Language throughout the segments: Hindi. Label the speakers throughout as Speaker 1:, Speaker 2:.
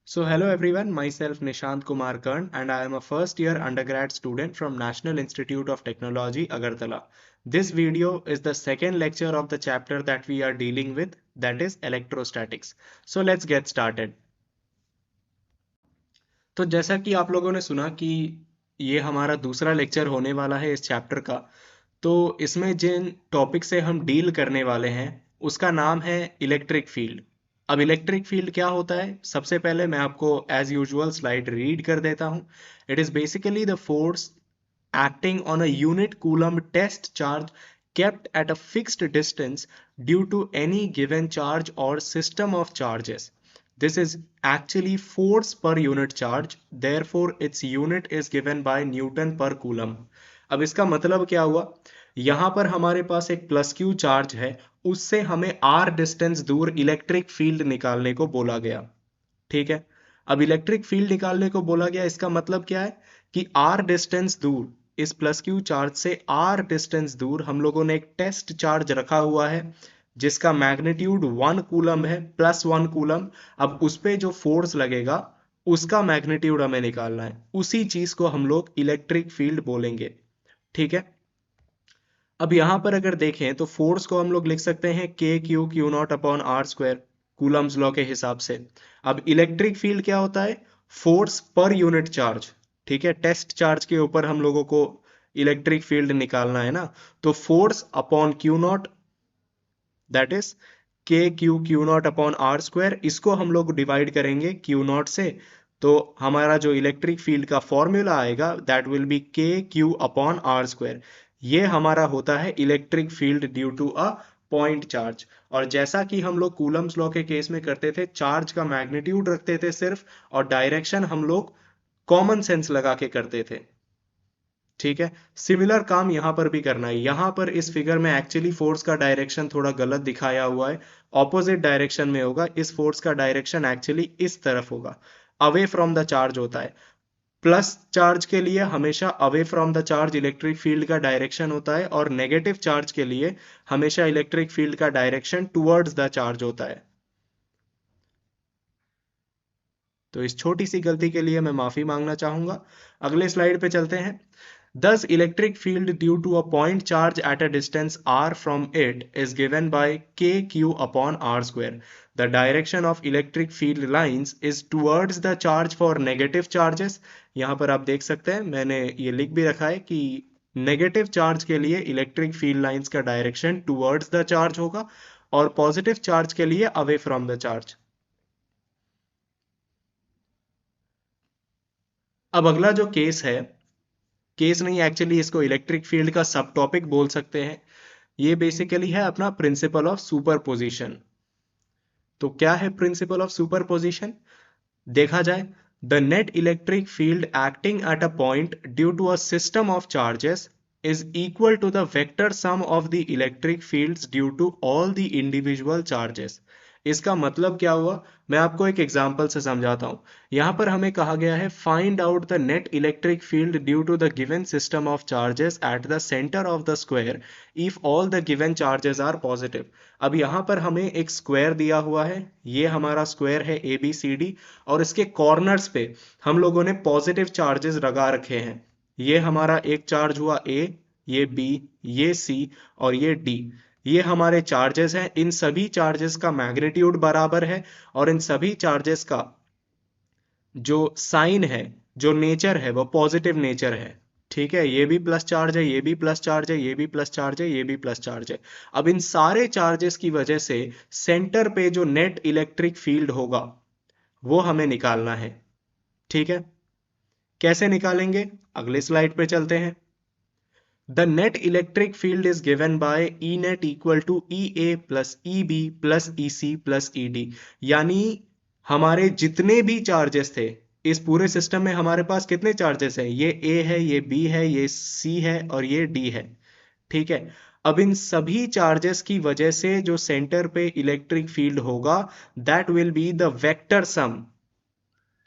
Speaker 1: So hello everyone, myself Nishant Kumar Karn and I am a first year undergrad student from National Institute of Technology, Agartala. This video is the second lecture of the chapter that we are dealing with, that is electrostatics. So let's get started. तो जैसा कि आप लोगों ने सुना कि ये हमारा दूसरा लेक्चर होने वाला है इस चैप्टर का, तो इसमें जिन टॉपिक से हम डील करने वाले हैं उसका नाम है इलेक्ट्रिक फील्ड। अब इलेक्ट्रिक फील्ड क्या होता है, सबसे पहले मैं आपको एज यूजुअल स्लाइड रीड कर देता हूँ। It is basically the force acting on a unit coulomb test charge kept at a fixed distance due to any given charge or system of charges. This is actually force per unit charge, therefore its unit is given by Newton per coulomb. अब इसका मतलब क्या हुआ, यहां पर हमारे पास एक प्लस क्यू चार्ज है, उससे हमें आर डिस्टेंस दूर इलेक्ट्रिक फील्ड निकालने को बोला गया। ठीक है, अब इलेक्ट्रिक फील्ड निकालने को बोला गया, इसका मतलब क्या है कि आर डिस्टेंस दूर, इस प्लस क्यू चार्ज से आर डिस्टेंस दूर हम लोगों ने एक टेस्ट चार्ज रखा हुआ है जिसका मैग्नीट्यूड 1 कूलम है, +1 कूलम। अब उस पे जो फोर्स लगेगा उसका मैग्नीट्यूड हमें निकालना है, उसी चीज को हम लोग इलेक्ट्रिक फील्ड बोलेंगे। ठीक है, अब यहां पर अगर देखें तो फोर्स को हम लोग लिख सकते हैं K Q Q naught upon are square, Coulomb's law के हिसाब से। अब इलेक्ट्रिक फील्ड क्या होता है, फोर्स पर यूनिट चार्ज। ठीक है, टेस्ट चार्ज के ऊपर हम लोगों को इलेक्ट्रिक फील्ड निकालना है ना, तो force upon Q naught, that is K Q Q naught upon are square, इसको हम लोग डिवाइड करेंगे क्यू नॉट से, तो हमारा जो इलेक्ट्रिक फील्ड का फॉर्मूला आएगा that will be K Q upon are square. ये हमारा होता है electric field due to a point charge. और जैसा कि हम लोग कूलम्स लॉ के केस में करते थे, चार्ज का मैग्नीट्यूड रखते थे सिर्फ, और डायरेक्शन हम लोग कॉमन सेंस लगा के करते थे। ठीक है, सिमिलर काम यहां पर भी करना है। यहां पर इस फिगर में एक्चुअली फोर्स का डायरेक्शन थोड़ा गलत दिखाया हुआ है, ऑपोजिट डायरेक्शन में होगा। इस फोर्स का डायरेक्शन एक्चुअली इस तरफ होगा, अवे फ्रॉम द चार्ज होता है। प्लस चार्ज के लिए हमेशा away from the charge electric field का डायरेक्शन होता है, और नेगेटिव चार्ज के लिए हमेशा इलेक्ट्रिक फील्ड का डायरेक्शन टुवर्ड्स द चार्ज होता है। तो इस छोटी सी गलती के लिए मैं माफी मांगना चाहूंगा। अगले स्लाइड पे चलते हैं। Thus, electric field due to a point charge at a distance r from it is given by kq upon r square. The direction of electric field lines is towards the charge for negative charges. यहाँ पर आप देख सकते हैं, मैंने ये लिख भी रखा है कि नेगेटिव चार्ज के लिए इलेक्ट्रिक फील्ड लाइंस का डायरेक्शन टुवर्ड्स द चार्ज होगा, और पॉजिटिव चार्ज के लिए अवे फ्रॉम द चार्ज। अब अगला जो केस है, केस नहीं एक्चुअली इसको इलेक्ट्रिक फील्ड का सब टॉपिक बोल सकते हैं, ये बेसिकली है अपना प्रिंसिपल ऑफ सुपरपोजिशन। तो क्या है प्रिंसिपल ऑफ सुपरपोजिशन, देखा जाए, the net electric field acting at a point due to a system of charges is equal to the vector sum of the electric fields due to all the individual charges। इसका मतलब क्या हुआ, मैं आपको एक एग्जांपल से समझाता हूं। यहां पर हमें कहा गया है find out the net electric field due to the given system of charges at the centre of the square if all the given charges are positive. अब यहां पर हमें एक स्क्वायर दिया हुआ है, ये हमारा स्क्वायर है ए बी सी डी, और इसके कॉर्नर्स पे हम लोगों ने पॉजिटिव चार्जेस लगा रखे हैं। ये हमारा एक चार्ज हुआ ए, ये बी, ये सी, और ये डी। ये हमारे चार्जेस हैं, इन सभी चार्जेस का मैग्नीट्यूड बराबर है, और इन सभी चार्जेस का जो साइन है, जो नेचर है, वो पॉजिटिव नेचर है। ठीक है, ये भी प्लस चार्ज है, ये भी प्लस चार्ज है, ये भी प्लस चार्ज है, ये भी प्लस चार्ज है। अब इन सारे चार्जेस की वजह से सेंटर पे जो नेट इलेक्ट्रिक फील्ड होगा वो हमें निकालना है। ठीक है, कैसे निकालेंगे, अगले स्लाइड पे चलते हैं। The net electric field is given by E net equal to EA plus EB plus EC plus ED। यानी हमारे जितने भी चार्जेस थे इस पूरे सिस्टम में, हमारे पास कितने चार्जेस हैं, ये A है, ये B है, ये C है, और ये D है। ठीक है, अब इन सभी चार्जेस की वजह से जो सेंटर पे इलेक्ट्रिक फील्ड होगा that will be the vector sum.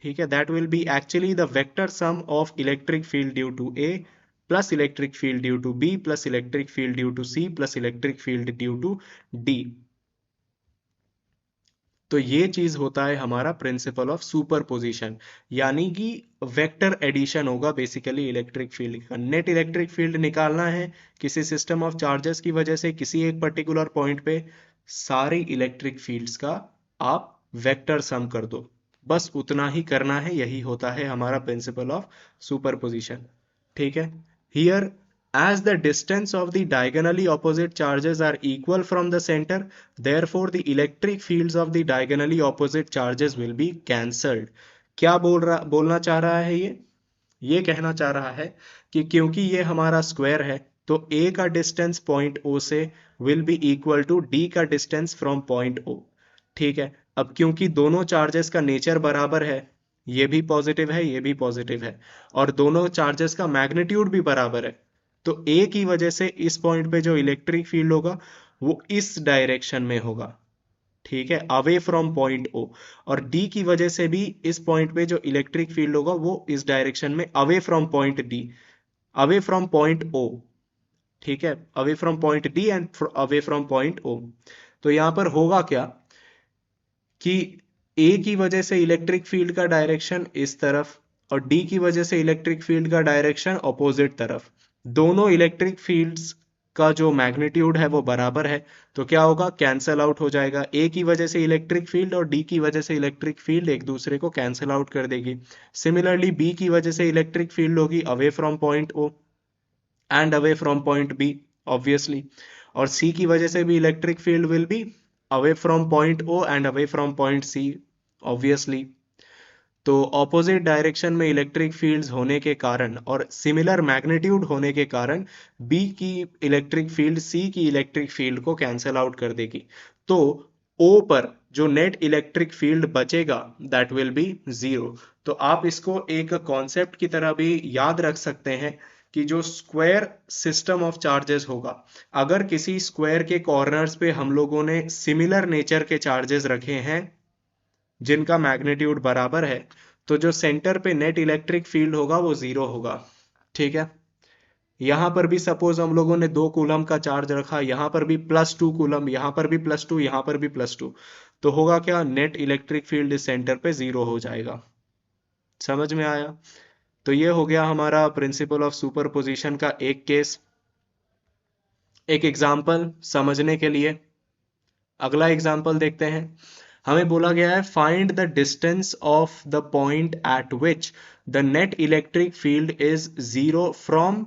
Speaker 1: ठीक है, that will be actually the vector sum of electric field due to A plus electric field due to B plus electric field due to C plus electric field due to D. तो ये चीज होता है हमारा प्रिंसिपल ऑफ सुपरपोजिशन, यानी कि वेक्टर एडिशन होगा बेसिकली इलेक्ट्रिक फील्ड का। नेट इलेक्ट्रिक फील्ड निकालना है किसी सिस्टम ऑफ चार्जेस की वजह से किसी एक पर्टिकुलर पॉइंट पे, सारी इलेक्ट्रिक फील्ड्स का आप वेक्टर सम कर दो, बस उतना ही करना है, यही होता है हमारा प्रिंसिपल ऑफ सुपरपोजिशन। ठीक है, here as the distance of the diagonally opposite charges are equal from the center, therefore the electric fields of the diagonally opposite charges will be cancelled। क्या बोलना चाह रहा है ये कहना चाह रहा है कि क्योंकि ये हमारा स्क्वायर है, तो a का डिस्टेंस पॉइंट o से will be equal to d का डिस्टेंस फ्रॉम पॉइंट o। ठीक है, अब क्योंकि दोनों चार्जेस का नेचर बराबर है, ये भी पॉजिटिव है ये भी पॉजिटिव है, और दोनों चार्जेस का मैग्नीट्यूड भी बराबर है, तो A की वजह से इस पॉइंट पे जो इलेक्ट्रिक फील्ड होगा वो इस डायरेक्शन में होगा। ठीक है, अवे फ्रॉम पॉइंट O। और D की वजह से भी इस पॉइंट पे जो इलेक्ट्रिक फील्ड होगा वो इस डायरेक्शन में, away from point D, away from point O। ठीक है, away from point D and away from point O। तो यहां पर होगा क्या कि A की वजह से इलेक्ट्रिक फील्ड का डायरेक्शन इस तरफ और D की वजह से इलेक्ट्रिक फील्ड का डायरेक्शन ऑपोजिट तरफ, दोनों इलेक्ट्रिक फील्ड्स का जो मैग्नीट्यूड है वो बराबर है, तो क्या होगा, कैंसल आउट हो जाएगा। A की वजह से इलेक्ट्रिक फील्ड और D की वजह से इलेक्ट्रिक फील्ड एक दूसरे को कैंसल आउट कर देगी। सिमिलरली B की वजह से इलेक्ट्रिक फील्ड होगी away from point O and away from point B obviously, और C की वजह से भी electric field will be away from point O and away from point C obviously. तो ऑपोजिट डायरेक्शन में इलेक्ट्रिक फील्ड्स होने के कारण और सिमिलर मैग्नीट्यूड होने के कारण B की इलेक्ट्रिक फील्ड C की इलेक्ट्रिक फील्ड को कैंसल आउट कर देगी। तो O पर जो नेट इलेक्ट्रिक फील्ड बचेगा दैट विल बी जीरो। तो आप इसको एक कॉन्सेप्ट की तरह भी याद रख सकते हैं कि जो स्क्वायर सिस्टम ऑफ चार्जेस होगा, अगर किसी स्क्वायर के कॉर्नर्स पे हम लोगों ने सिमिलर नेचर के चार्जेस रखे हैं जिनका मैग्नीट्यूड बराबर है, तो जो सेंटर पे नेट इलेक्ट्रिक फील्ड होगा वो जीरो होगा। ठीक है, यहां पर भी सपोज हम लोगों ने 2 कूलम का चार्ज रखा, यहां पर भी +2 कूलम, यहां पर भी +2, यहां पर भी +2, तो होगा क्या, नेट इलेक्ट्रिक फील्ड इस सेंटर पे जीरो हो जाएगा। समझ में आया? तो ये हो गया हमारा प्रिंसिपल ऑफ सुपरपोजिशन का एक केस, एक एग्जाम्पल समझने के लिए। अगला एग्जाम्पल देखते हैं। हमें बोला गया है find the distance of the point at which the net electric field is zero from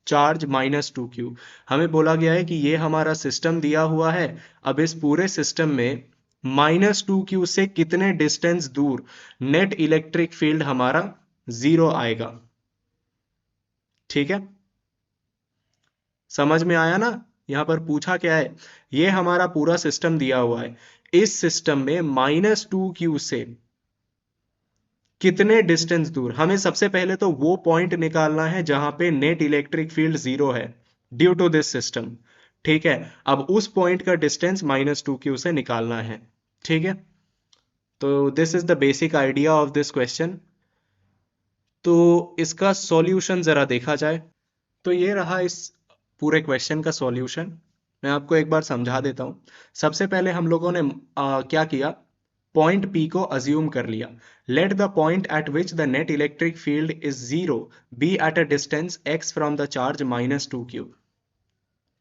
Speaker 1: charge -2q। हमें बोला गया है कि ये हमारा सिस्टम दिया हुआ है, अब इस पूरे सिस्टम में -2q से कितने डिस्टेंस दूर नेट इलेक्ट्रिक फील्ड हमारा जीरो आएगा। ठीक है, समझ में आया ना? यहां पर पूछा क्या है, ये हमारा पूरा सिस्टम दिया हुआ है, इस सिस्टम में -2q से कितने डिस्टेंस दूर, हमें सबसे पहले तो वो पॉइंट निकालना है जहां पे नेट इलेक्ट्रिक फील्ड जीरो है ड्यू टू दिस सिस्टम। ठीक है, अब उस पॉइंट का डिस्टेंस -2q से निकालना है। ठीक है, तो this is the basic idea of this question. तो इसका सॉल्यूशन जरा देखा जाए, तो ये रहा इस पूरे क्वेश्चन का सॉल्यूशन। मैं आपको एक बार समझा देता हूं। सबसे पहले हम लोगों ने क्या किया, पॉइंट P को अज्यूम कर लिया। Let the point at which the net electric field is zero be at a distance x from the charge -2q।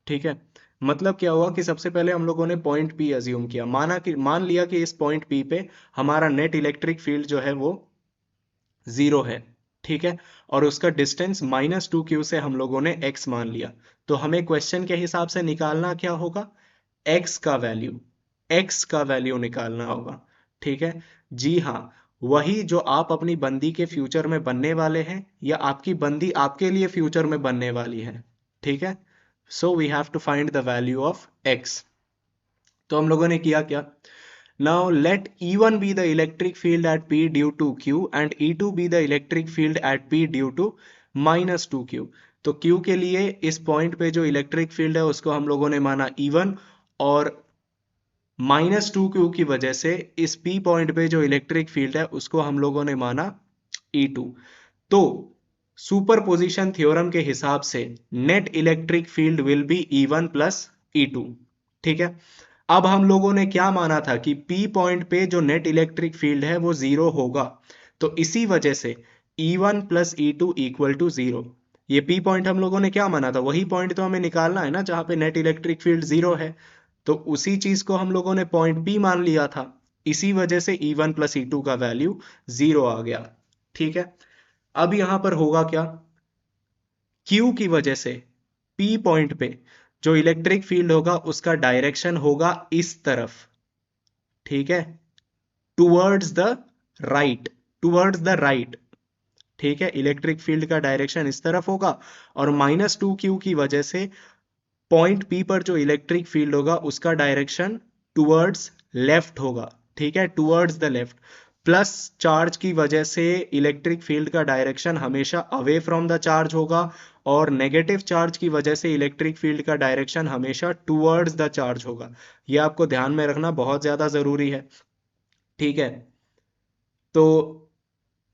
Speaker 1: ठीक है, मतलब क्या हुआ कि सबसे पहले हम लोगों ने पॉइंट P अज्यूम किया, मान लिया कि इस पॉइंट P पे हमारा नेट इलेक्ट्रिक फील्ड जो है वो जीरो है। ठीक है, और उसका डिस्टेंस -2q से हम लोगों ने x मान लिया। तो हमें क्वेश्चन के हिसाब से निकालना क्या होगा, x का वैल्यू निकालना होगा। ठीक है, जी हाँ, वही जो आप अपनी बंदी के फ्यूचर में बनने वाले हैं या आपकी बंदी आपके लिए फ्यूचर में बनने वाली है। ठीक है, so we have to find the value of x। तो हम लोगों ने किया क्या, now let E1 be the electric field at P due to Q and E2 be the electric field at P due to -2Q। तो Q के लिए इस पॉइंट पे जो इलेक्ट्रिक फील्ड है उसको हम लोगों ने माना E1, और -2Q की वजह से इस P पॉइंट पे जो इलेक्ट्रिक फील्ड है उसको हम लोगों ने माना E2। तो सुपरपोजिशन थ्योरम के हिसाब से net electric field will be E1 plus E2। ठीक है, अब हम लोगों ने क्या माना था कि P पॉइंट पे जो नेट इलेक्ट्रिक फील्ड है वो जीरो होगा, तो इसी वजह से E1 plus E2 equal to zero. ये P पॉइंट हम लोगों ने क्या माना था, वही पॉइंट तो हमें निकालना है ना जहां पे नेट इलेक्ट्रिक फील्ड जीरो है, तो उसी चीज को हम लोगों ने पॉइंट P मान लिया था। इसी वजह से E1 प्लस E2 का वैल्यू जीरो आ गया। ठीक है, अब यहां पर होगा क्या, Q की वजह से P पॉइंट पे जो इलेक्ट्रिक फील्ड होगा उसका डायरेक्शन होगा इस तरफ। ठीक है, towards the right, towards the right. ठीक है, इलेक्ट्रिक फील्ड का डायरेक्शन इस तरफ होगा, और -2q की वजह से पॉइंट P पर जो इलेक्ट्रिक फील्ड होगा उसका डायरेक्शन टूवर्ड्स लेफ्ट होगा। ठीक है, towards the left. Plus charge की वजह से इलेक्ट्रिक फील्ड का डायरेक्शन हमेशा अवे फ्रॉम द चार्ज होगा, और नेगेटिव चार्ज की वजह से इलेक्ट्रिक फील्ड का डायरेक्शन हमेशा टूवर्ड्स द चार्ज होगा। यह आपको ध्यान में रखना बहुत ज्यादा जरूरी है। ठीक है, तो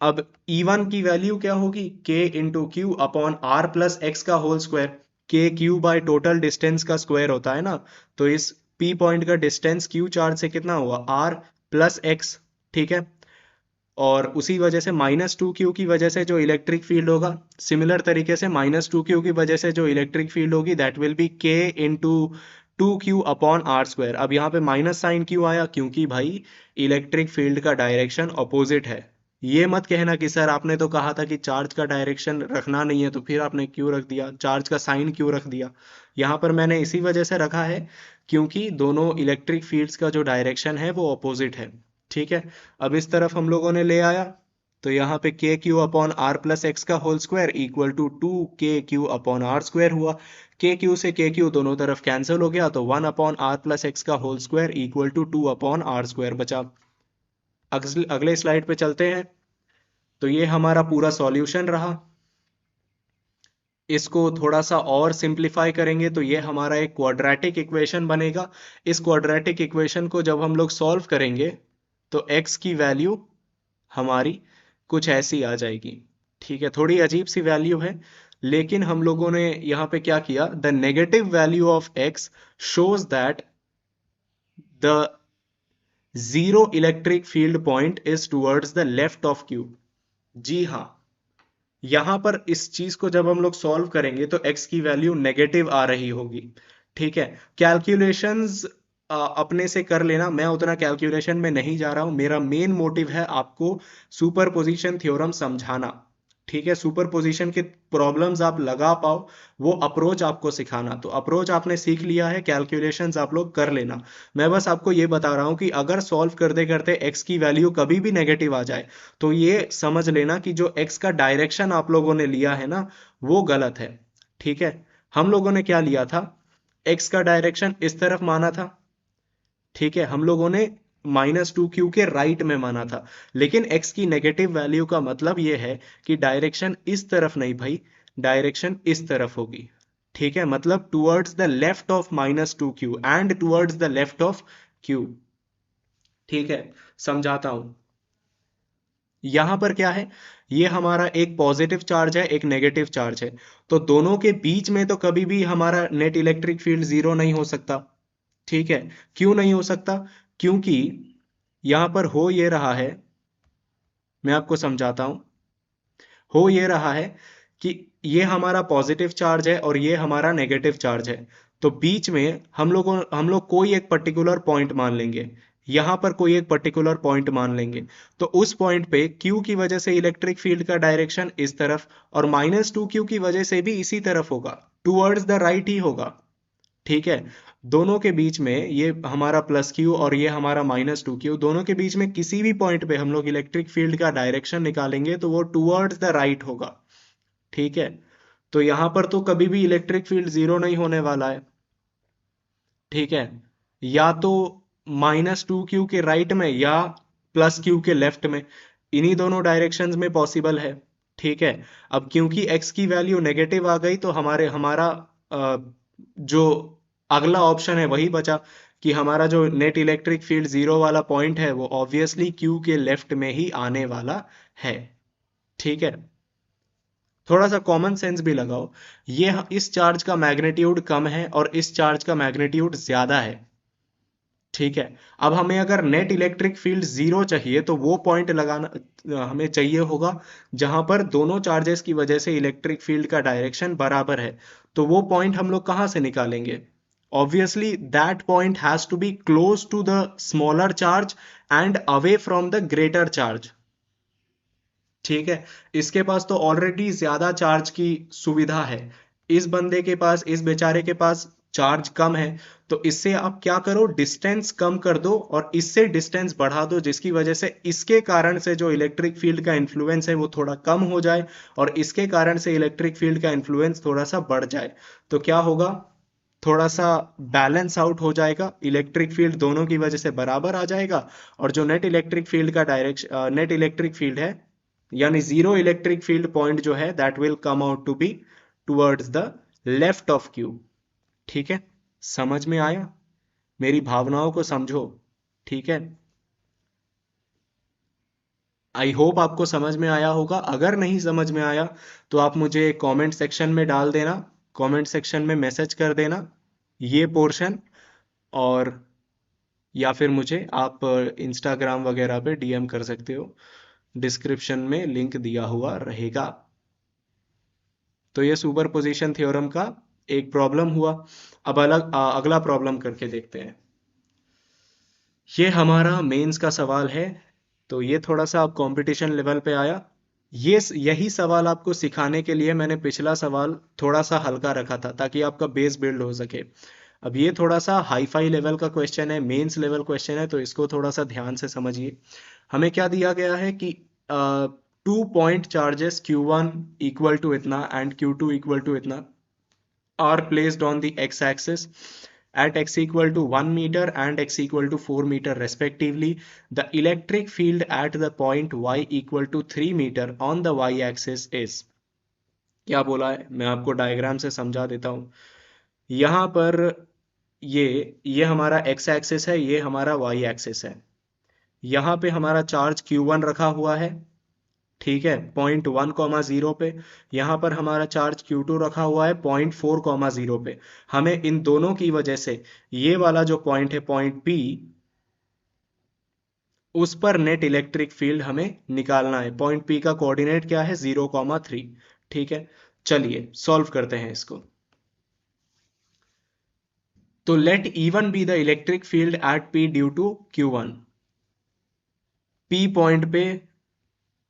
Speaker 1: अब E1 की वैल्यू क्या होगी, K into Q upon are plus x का whole square. K Q by total distance का स्क्वायर होता है ना, तो इस P पॉइंट का डिस्टेंस Q चार्ज से कितना हुआ, R प्लस एक्स। ठीक है, और उसी वजह से -2q की वजह से जो इलेक्ट्रिक फील्ड होगा, सिमिलर तरीके से -2q की वजह से जो इलेक्ट्रिक फील्ड होगी that will be K into 2q upon are square. अब यहाँ पे माइनस साइन क्यों आया, क्योंकि भाई इलेक्ट्रिक फील्ड का डायरेक्शन ऑपोजिट है। ये मत कहना कि सर आपने तो कहा था कि चार्ज का डायरेक्शन रखना नहीं है, तो फिर आपने क्यों रख दिया, चार्ज का साइन क्यों रख दिया। यहाँ पर मैंने इसी वजह से रखा है क्योंकि दोनों इलेक्ट्रिक फील्ड्स का जो डायरेक्शन है वो ऑपोजिट है। ठीक है, अब इस तरफ हम लोगों ने ले आया, तो यहाँ पे K Q upon are plus x का whole square equal to 2KQ upon are square हुआ। के क्यू से के क्यू दोनों तरफ कैंसिल हो गया, तो 1 अपॉन आर प्लस एक्स का whole square equal to 2 upon are square बचा। अगले स्लाइड पे चलते हैं। तो ये हमारा पूरा सॉल्यूशन रहा। इसको थोड़ा सा और सिंप्लीफाई करेंगे तो ये हमारा एक क्वाड्रेटिक इक्वेशन बनेगा। इस क्वाड्रेटिक इक्वेशन को जब हम लोग सॉल्व करेंगे तो x की वैल्यू हमारी कुछ ऐसी आ जाएगी। ठीक है, थोड़ी अजीब सी वैल्यू है, लेकिन हम लोगों ने यहाँ पे क्या किया, the negative value of x shows that the zero electric field point is towards the left of Q. जी हाँ, यहां पर इस चीज को जब हम लोग सॉल्व करेंगे तो x की वैल्यू नेगेटिव आ रही होगी। ठीक है, कैलकुलेशंस अपने से कर लेना, मैं उतना कैलकुलेशन में नहीं जा रहा हूं। मेरा मेन मोटिव है आपको सुपरपोजिशन थ्योरम समझाना। ठीक है, सुपरपोजिशन के प्रॉब्लम्स आप लगा पाओ, वो अप्रोच आपको सिखाना। तो अप्रोच आपने सीख लिया है, कैलकुलेशंस आप लोग कर लेना। मैं बस आपको ये बता रहा हूं कि अगर सॉल्व करते करते x की वैल्यू कभी भी नेगेटिव आ जाए तो ये समझ लेना कि जो x का डायरेक्शन आप लोगों ने लिया है ना वो गलत है। ठीक है, हम लोगों ने क्या लिया था, x का डायरेक्शन इस तरफ माना था। ठीक है, हम लोगों ने -2q के राइट में माना था, लेकिन x की नेगेटिव वैल्यू का मतलब ये है कि डायरेक्शन इस तरफ नहीं भाई, डायरेक्शन इस तरफ होगी। ठीक है, मतलब towards the left of -2q and towards the left of q। ठीक है, समझाता हूं। यहां पर क्या है, ये हमारा एक पॉजिटिव चार्ज है, एक नेगेटिव चार्ज है, तो दोनों के बीच में तो कभी भी हमारा नेट इलेक्ट्रिक फील्ड जीरो नहीं हो सकता। ठीक है, क्यों नहीं हो सकता, क्योंकि यहां पर हो ये रहा है, मैं आपको समझाता हूं। हो ये रहा है कि ये हमारा पॉजिटिव चार्ज है और ये हमारा नेगेटिव चार्ज है, तो बीच में हम लोग कोई एक पर्टिकुलर पॉइंट मान लेंगे। यहां पर कोई एक पर्टिकुलर पॉइंट मान लेंगे, तो उस पॉइंट पे Q की वजह से इलेक्ट्रिक फील्ड का डायरेक्शन इस तरफ, और -2Q की वजह से भी इसी तरफ होगा, टुवर्ड्स द राइट ही होगा। ठीक है, दोनों के बीच में ये हमारा +Q और ये हमारा -2Q, दोनों के बीच में किसी भी पॉइंट पे हम लोग इलेक्ट्रिक फील्ड का डायरेक्शन निकालेंगे तो वो टुवर्ड्स द राइट होगा। ठीक है, तो यहां पर तो कभी भी इलेक्ट्रिक फील्ड जीरो नहीं होने वाला है। ठीक है, या तो -2Q के राइट में या +Q के लेफ्ट में, इन्हीं दोनों डायरेक्शंस में पॉसिबल है। ठीक है, अब क्योंकि x की वैल्यू नेगेटिव आ गई तो हमारा जो अगला ऑप्शन है वही बचा कि हमारा जो नेट इलेक्ट्रिक फील्ड जीरो वाला पॉइंट है वो ऑब्वियसली Q के लेफ्ट में ही आने वाला है। ठीक है, थोड़ा सा कॉमन सेंस भी लगाओ, ये इस चार्ज का मैग्नीट्यूड कम है और इस चार्ज का मैग्नीट्यूड ज्यादा है। ठीक है। अब हमें अगर नेट इलेक्ट्रिक फील्ड जीरो चाहिए तो वो पॉइंट लगाना हमें चाहिए होगा जहां पर दोनों चार्जेस की वजह से इलेक्ट्रिक फील्ड का डायरेक्शन बराबर है। तो वो पॉइंट हम लोग कहां से निकालेंगे? Obviously that point has to be close to the smaller charge and away from the greater charge. ठीक है। इसके पास तो ऑलरेडी ज्यादा चार्ज की सुविधा है, इस बंदे के पास, इस बेचारे के पास चार्ज कम है। तो इससे आप क्या करो, डिस्टेंस कम कर दो और इससे डिस्टेंस बढ़ा दो, जिसकी वजह से इसके कारण से जो इलेक्ट्रिक फील्ड का इन्फ्लुएंस है वो थोड़ा कम हो जाए और इसके कारण से इलेक्ट्रिक फील्ड का इन्फ्लुएंस थोड़ा सा बढ़ जाए। तो क्या होगा, थोड़ा सा बैलेंस आउट हो जाएगा, इलेक्ट्रिक फील्ड दोनों की वजह से बराबर आ जाएगा। और जो नेट इलेक्ट्रिक फील्ड का डायरेक्शन, नेट इलेक्ट्रिक फील्ड है यानी जीरो इलेक्ट्रिक फील्ड पॉइंट जो है, that will come out to be towards the left of Q. ठीक है, समझ में आया? मेरी भावनाओं को समझो। ठीक है, आई होप आपको समझ में आया होगा। अगर नहीं समझ में आया तो आप मुझे कमेंट सेक्शन में डाल देना, कमेंट सेक्शन में मैसेज कर देना ये पोर्शन। और या फिर मुझे आप इंस्टाग्राम वगैरह पे डीएम कर सकते हो, डिस्क्रिप्शन में लिंक दिया हुआ रहेगा। तो ये सुपरपोजिशन थ्योरम का एक प्रॉब्लम हुआ। अब अगला प्रॉब्लम करके देखते हैं। ये हमारा मेंस का सवाल है, तो ये थोड़ा सा अब कंपटीशन लेवल पे आया। यही सवाल आपको सिखाने के लिए मैंने पिछला सवाल थोड़ा सा हल्का रखा था ताकि आपका बेस बिल्ड हो सके। अब ये थोड़ा सा हाई फाई लेवल का क्वेश्चन है, मेंस लेवल क्वेश्चन है, तो इसको थोड़ा सा ध्यान से समझिए। हमें क्या दिया गया है कि two point charges Q1 equal to इतना एंड Q2 इक्वल टू इतना are placed on the x-axis at x equal to 1 meter and x equal to 4 meter respectively. The electric field at the point y equal to 3 meter on the y-axis is, क्या बोला है मैं आपको डायग्राम से समझा देता हूं। यहां पर ये हमारा x एक्सिस है, ये हमारा y एक्सिस है। यहाँ पे हमारा चार्ज Q1 रखा हुआ है, ठीक है, पॉइंट 1,0 पे। यहाँ पर हमारा चार्ज Q2 रखा हुआ है पॉइंट 4,0 पे। हमें इन दोनों की वजह से ये वाला जो पॉइंट है पॉइंट P, उस पर नेट इलेक्ट्रिक फील्ड हमें निकालना है। पॉइंट P का कोऑर्डिनेट क्या है, 0,3। ठीक है, चलिए सॉल्व करते हैं इसको। तो let E1 be the electric field at P due to Q1। P point पे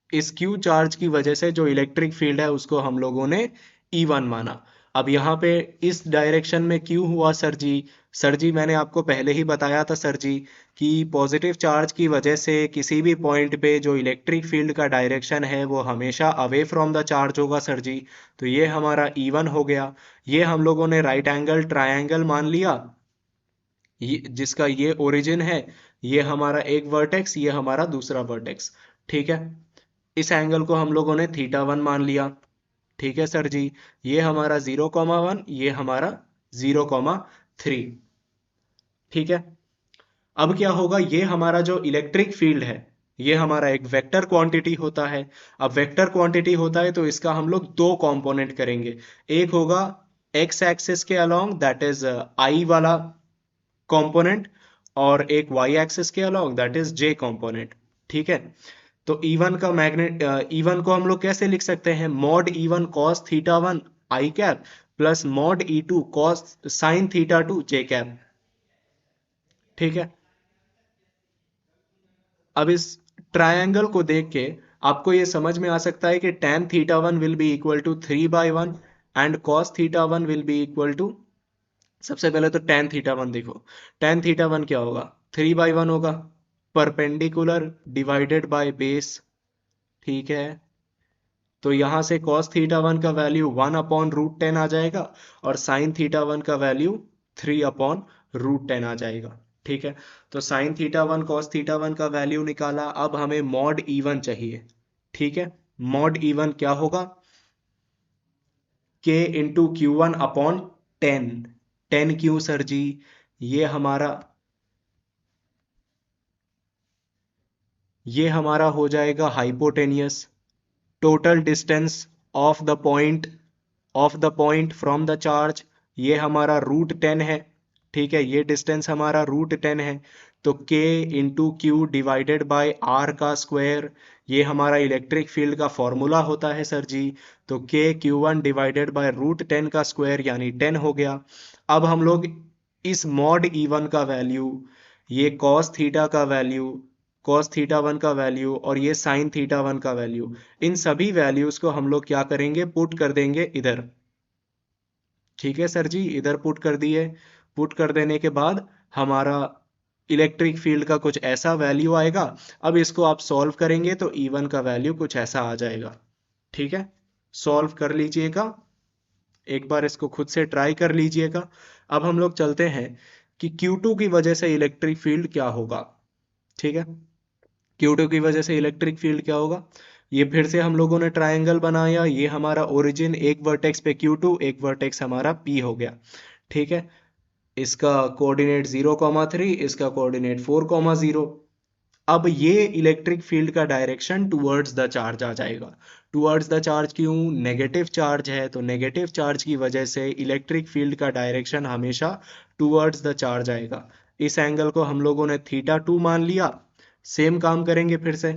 Speaker 1: इस Q चार्ज की वजह से जो इलेक्ट्रिक फील्ड है उसको हम लोगों ने E1 माना। अब यहाँ पे इस डायरेक्शन में क्यों हुआ सर जी? सर जी मैंने आपको पहले ही बताया था सर जी कि पॉजिटिव चार्ज की वजह से किसी भी पॉइंट पे जो इलेक्ट्रिक फील्ड का डायरेक्शन है वो हमेशा अवे फ्रॉम द चार्ज होगा सर जी। तो ये हमारा E1 हो गया। ये हम लोगों ने राइट एंगल ट्रायंगल मान लिया, जिसका ये ओरिजिन है, ये हमारा एक वर्टेक्स, ये हमारा दूसरा वर्टेक्स। ठीक है, इस एंगल को हम लोगों ने θ1 मान लिया। ठीक है सर जी, ये हमारा 0,1, ये हमारा 0,3। ठीक है, अब क्या होगा, ये हमारा जो इलेक्ट्रिक फील्ड है ये हमारा एक वेक्टर क्वांटिटी होता है। अब वेक्टर क्वांटिटी होता है तो इसका हम लोग दो कंपोनेंट करेंगे। एक होगा एक्स एक्सिस के अलोंग, दैट इज आई वाला कंपोनेंट, और एक वाई एक्सिस के along, that is J component. ठीक है, तो E1 का मैग्नेट, E1 को हम लोग कैसे लिख सकते हैं, mod E1 cos θ1 I cap plus mod E2 cos sin θ2 J cap. ठीक है, अब इस ट्रायंगल को देख के आपको ये समझ में आ सकता है कि tan θ1 will be equal to 3/1 and cos θ1 will be equal to, सबसे पहले तो tan θ1 देखो, tan θ1 क्या होगा, 3/1 होगा, परपेंडिकुलर डिवाइडेड बाय बेस। ठीक है, तो यहां से cos θ1 का वैल्यू 1/√10 आ जाएगा और sin θ1 का वैल्यू 3/√10 आ जाएगा। ठीक है, तो sin θ1 cos θ1 का वैल्यू निकाला। अब हमें मॉड E1 चाहिए। ठीक है, मॉड E1 क्या होगा, k इंटू Q1/10। 10 क्यों सर जी, ये हमारा हो जाएगा hypotenuse, total distance of the point from the charge, ये हमारा √10 है। ठीक है, ये डिस्टेंस हमारा √10 है, तो k into Q divided by r का स्क्वायर, ये हमारा इलेक्ट्रिक फील्ड का फॉर्मूला होता है सर जी। तो k(q1) डिवाइडेड बाय √10 का स्क्वायर यानी 10 हो गया। अब हम लोग इस मॉड E1 का वैल्यू, ये cos थीटा का वैल्यू, cos थीटा 1 का वैल्यू और ये sin थीटा 1 का वैल्यू, इन सभी वैल्यूज को हम लोग क्या करेंगे, पुट कर देंगे इधर। ठीक है सर जी, इधर पुट कर दिए। पुट कर देने के बाद हमारा इलेक्ट्रिक फील्ड का कुछ ऐसा वैल्यू आएगा। अब इसको आप सॉल्व करेंगे तो E1 का वैल्यू कुछ ऐसा आ जाएगा। ठीक है, सॉल्व कर लीजिएगा, एक बार इसको खुद से ट्राई कर लीजिएगा। अब हम लोग चलते हैं कि Q2 की वजह से इलेक्ट्रिक फील्ड क्या होगा। ठीक है, Q2 की वजह से इलेक्ट्रिक फील्ड क्या होगा, ये फिर से हम लोगों ने ट्रायंगल बनाया, ये हमारा ओरिजिन एक वर्टेक्स पे Q2, एक वर्टेक्स हमारा P हो गया। ठीक है, इसका कोऑर्डिनेट 0,3, इसका कोऑर्डिनेट 4,0। अब ये इलेक्ट्रिक फील्ड का डायरेक्शन टुवर्ड्स द चार्ज आ जाएगा। टुवर्ड्स द चार्ज क्यों, नेगेटिव चार्ज है, तो नेगेटिव चार्ज की वजह से इलेक्ट्रिक फील्ड का डायरेक्शन हमेशा टुवर्ड्स द चार्ज आएगा। इस एंगल को हम लोगों ने θ2 मान लिया। सेम काम करेंगे फिर से,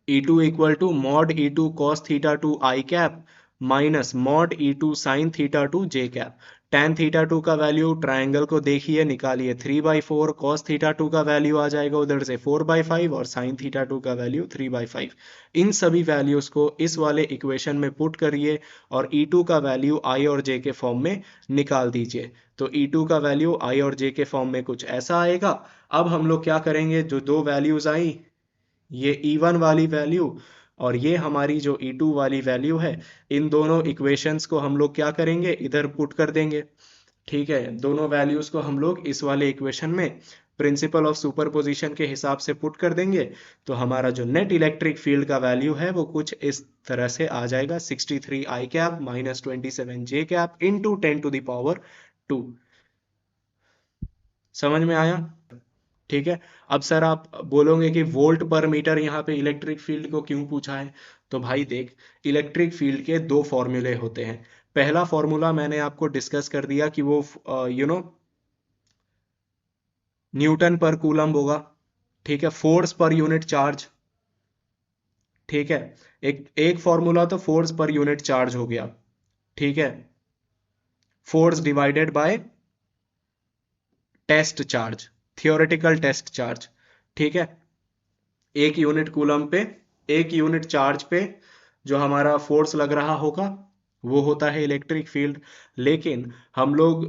Speaker 1: E2 equal to mod E2 cos θ2 I cap minus mod E2 sin θ2 J cap. tan θ2 का वैल्यू ट्रायंगल को देखिए, निकालिए 3/4, cos θ2 का वैल्यू आ जाएगा उधर से 4/5 और sin θ2 का वैल्यू 3/5। इन सभी वैल्यूज को इस वाले इक्वेशन में पुट करिए और E2 का वैल्यू I और J के फॉर्म में निकाल दीजिए। तो E2 का वैल्यू I और J के फॉर्म में कुछ ऐसा आएगा। अब हम लोग क्या करेंगे, जो दो वैल्यूज आई, ये E1 वाली वैल्यू और ये हमारी जो E2 वाली वैल्यू है, इन दोनों इक्वेशंस को हम लोग क्या करेंगे, इधर पुट कर देंगे। ठीक है, दोनों वैल्यूज को हम लोग इस वाले इक्वेशन में प्रिंसिपल ऑफ सुपरपोजिशन के हिसाब से पुट कर देंगे। तो हमारा जो नेट इलेक्ट्रिक फील्ड का वैल्यू है वो कुछ इस तरह से आ जाएगा, 63 I cap minus 27 J cap into 10⁻²। समझ में आया। ठीक है, अब सर आप बोलोगे कि वोल्ट पर मीटर यहाँ पे इलेक्ट्रिक फील्ड को क्यों पूछा है। तो भाई देख, इलेक्ट्रिक फील्ड के दो फॉर्मूले होते हैं। पहला फॉर्मूला मैंने आपको डिस्कस कर दिया कि वो न्यूटन पर कूलम्ब होगा। ठीक है, फोर्स पर यूनिट चार्ज। ठीक है, एक एक फॉर्मूला तो फोर्स पर यूनिट चार्ज हो गया। ठीक है, force divided by test charge, theoretical test charge. ठीक है, एक यूनिट कूलम पे, एक यूनिट चार्ज पे जो हमारा फोर्स लग रहा होगा वो होता है इलेक्ट्रिक फील्ड। लेकिन हम लोग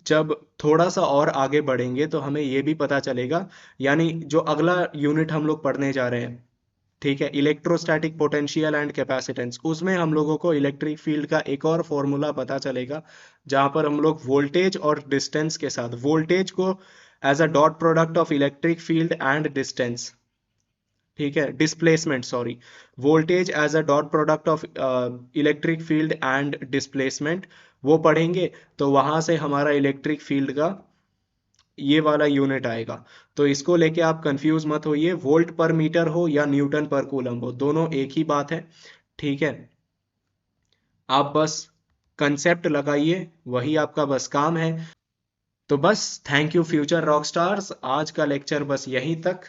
Speaker 1: जब थोड़ा सा और आगे बढ़ेंगे तो हमें ये भी पता चलेगा, यानी जो अगला यूनिट हम लोग पढ़ने जा रहे हैं, ठीक है, इलेक्ट्रोस्टैटिक पोटेंशियल एंड कैपेसिटेंस, उसमें हम लोगों को इलेक्ट्रिक फील्ड का एक और फॉर्मूला पता चलेगा, जहां पर हम लोग वोल्टेज और डिस्टेंस के साथ, वोल्टेज को as a dot product of electric field and distance, ठीक है, displacement, sorry, voltage as a dot product of electric field and displacement, वो पढ़ेंगे। तो वहां से हमारा इलेक्ट्रिक फील्ड का ये वाला यूनिट आएगा। तो इसको लेके आप कंफ्यूज मत होइए, वोल्ट पर मीटर हो या न्यूटन पर कूलम हो, दोनों एक ही बात है। ठीक है, आप बस कंसेप्ट लगाइए, वही आपका बस काम है। तो बस, thank you future rock stars, आज का लेक्चर बस यहीं तक।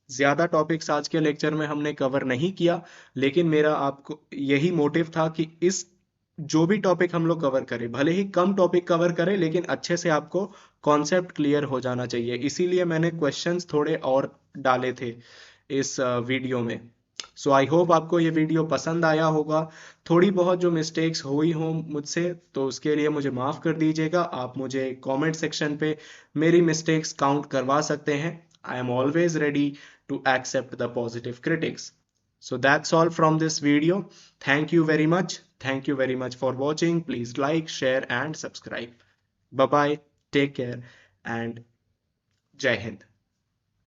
Speaker 1: ज्यादा टॉपिक्स आज के लेक्चर में हमने कवर नहीं किया, लेकिन मेरा आपको यही मोटिव था कि इस जो भी टॉपिक हम लोग कवर करें, भले ही कम टॉपिक कवर करें, लेकिन अच्छे से आपको कॉन्सेप्ट क्लियर हो जाना चाहिए। इसीलिए मैंने क्वेश्चंस थोड़े और डाले थे इस वीडियो में। सो आई होप आपको ये वीडियो पसंद आया होगा। थोड़ी बहुत जो मिस्टेक्स हुई हो मुझसे, तो उसके लिए मुझे माफ़ कर दीजिएगा। आप मुझे कमेंट सेक्शन पे मेरी मिस्टेक्स काउंट करवा सकते हैं। I am always ready to accept the positive critics. So that's all from this video. Thank you very much. Thank you very much for watching. Please like, share and subscribe. Bye bye. Take care and Jai Hind.